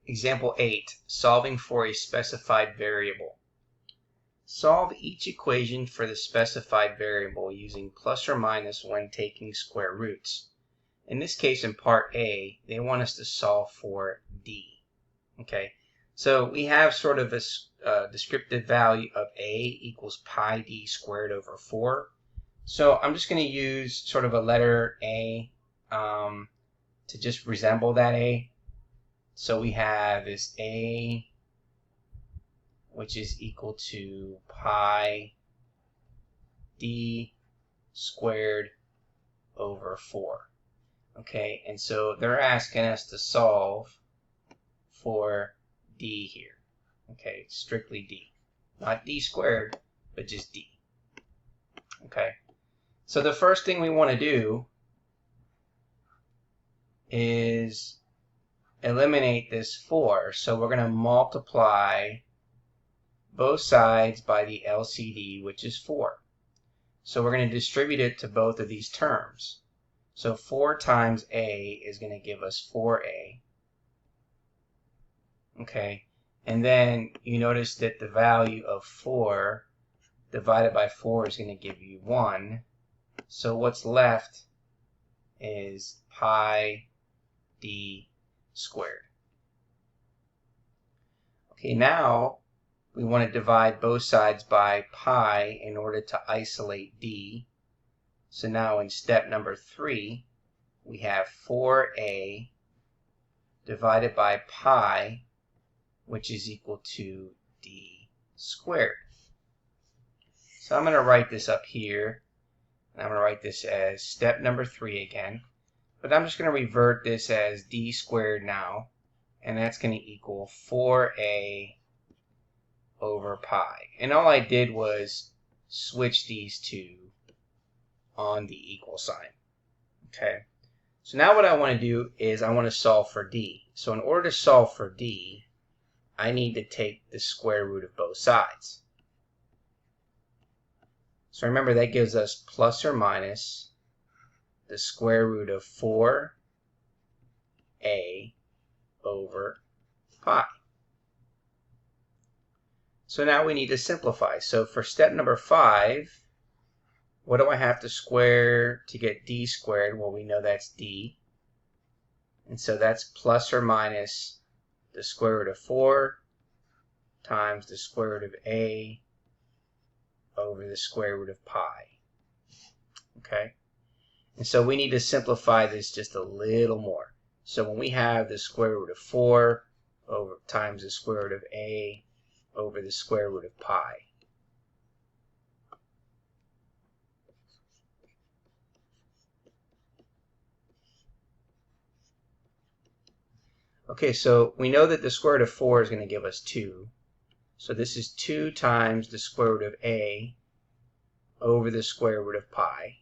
Example 8, solving for a specified variable. Solve each equation for the specified variable using plus or minus when taking square roots. In this case, in part A, they want us to solve for D. Okay, so we have sort of a descriptive value of A equals pi D squared over 4. So I'm just going to use sort of a letter A to just resemble that A. So we have this A, which is equal to pi D squared over 4. Okay, and so they're asking us to solve for D here. Okay, strictly D. Not D squared, but just D. Okay, so the first thing we want to do is eliminate this 4. So we're going to multiply both sides by the LCD, which is 4. So we're going to distribute it to both of these terms. So 4 times A is going to give us 4A. Okay, and then you notice that the value of 4 divided by 4 is going to give you 1. So what's left is pi D squared. Okay, now we want to divide both sides by pi in order to isolate D. So now in step number 3, we have 4A divided by pi, which is equal to D squared. So I'm going to write this up here. And I'm going to write this as step number 3 again. But I'm just going to revert this as D squared now. And that's going to equal 4A over pi. And all I did was switch these two on the equal sign. Okay. So now what I want to do is I want to solve for D. So in order to solve for D, I need to take the square root of both sides. So remember, that gives us plus or minus the square root of 4A over pi. So now we need to simplify. So for step number 5, what do I have to square to get D squared? Well, we know that's D. And so that's plus or minus the square root of 4 times the square root of A over the square root of pi. Okay? And so we need to simplify this just a little more. So when we have the square root of 4 over times the square root of A over the square root of pi. Okay, so we know that the square root of 4 is going to give us 2. So this is 2 times the square root of A over the square root of pi.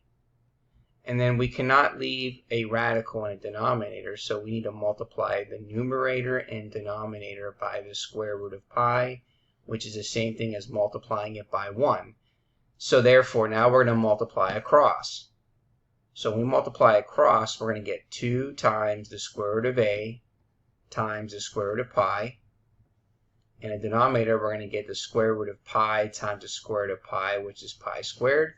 And then we cannot leave a radical in a denominator, so we need to multiply the numerator and denominator by the square root of pi, which is the same thing as multiplying it by 1. So therefore, now we're going to multiply across. So when we multiply across, we're going to get 2 times the square root of A times the square root of pi. In a denominator, we're going to get the square root of pi times the square root of pi, which is pi squared.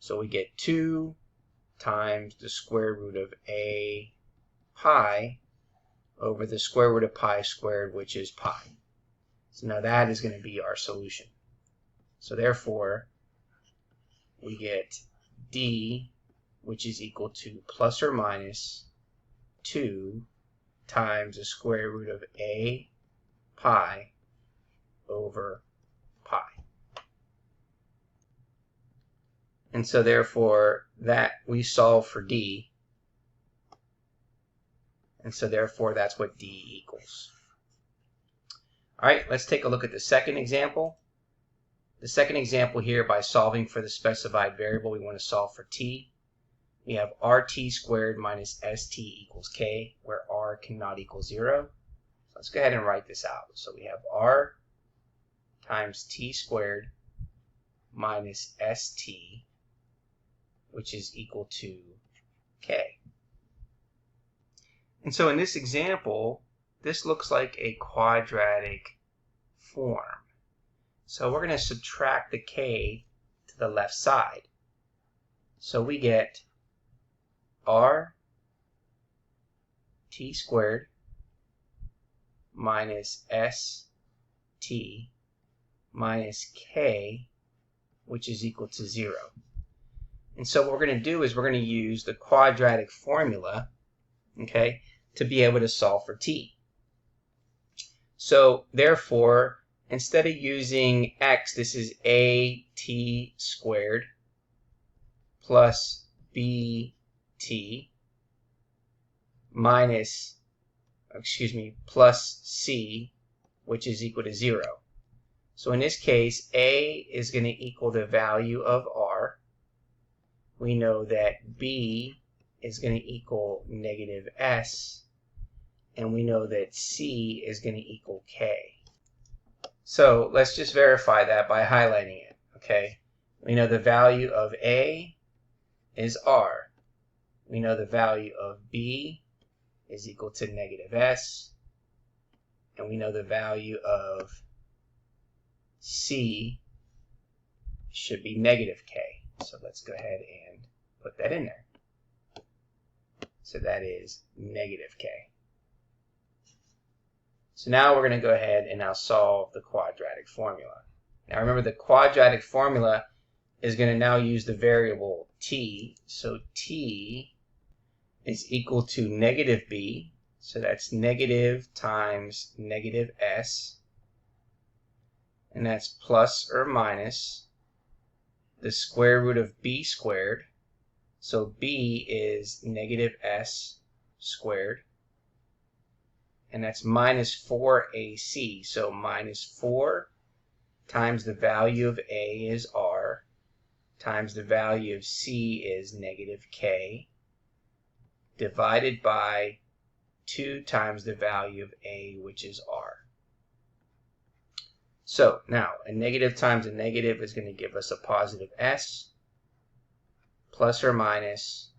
So we get 2 times the square root of A pi over the square root of pi squared, which is pi. So now that is going to be our solution. So therefore, we get D, which is equal to plus or minus 2 times the square root of A pi over pi. And so therefore that we solve for D. And so therefore that's what D equals. All right, let's take a look at the second example. The second example here, by solving for the specified variable, we want to solve for t. We have RT squared minus ST equals K, where R cannot equal 0. So let's go ahead and write this out. So we have R times T squared minus ST, which is equal to K. And so in this example, this looks like a quadratic form. So we're going to subtract the k to the left side. So we get r t squared minus s t minus k, which is equal to 0. And so what we're going to do is we're going to use the quadratic formula, okay, to be able to solve for t. So therefore, instead of using x, this is at squared plus bt minus, plus c, which is equal to 0. So in this case, a is going to equal the value of r. We know that b is going to equal negative s, and we know that c is going to equal k. So let's just verify that by highlighting it, okay? We know the value of a is r. We know the value of b is equal to negative s, and we know the value of c should be negative k. So let's go ahead and put that in there. So that is negative k. So now we're going to go ahead and now solve the quadratic formula. Now remember, the quadratic formula is going to now use the variable t. So t is equal to negative b. So that's negative times negative s. And that's plus or minus the square root of b squared. So b is negative s squared. And that's minus 4ac. So minus 4 times the value of a is r times the value of c is negative k divided by 2 times the value of a, which is r. So now a negative times a negative is going to give us a positive s, plus or minus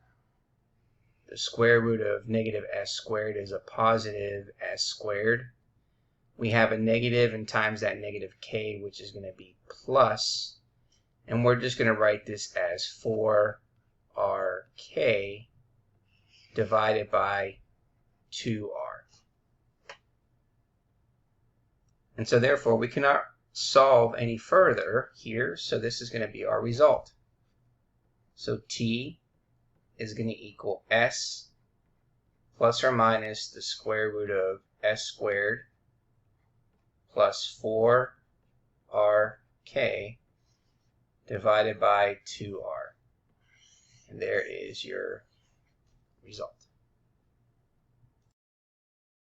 the square root of negative s squared is a positive s squared. We have a negative and times that negative k, which is going to be plus, and we're just going to write this as 4rk divided by 2r. And so therefore we cannot solve any further here, so this is going to be our result. So t is going to equal s plus or minus the square root of s squared plus 4rk divided by 2r. And there is your result.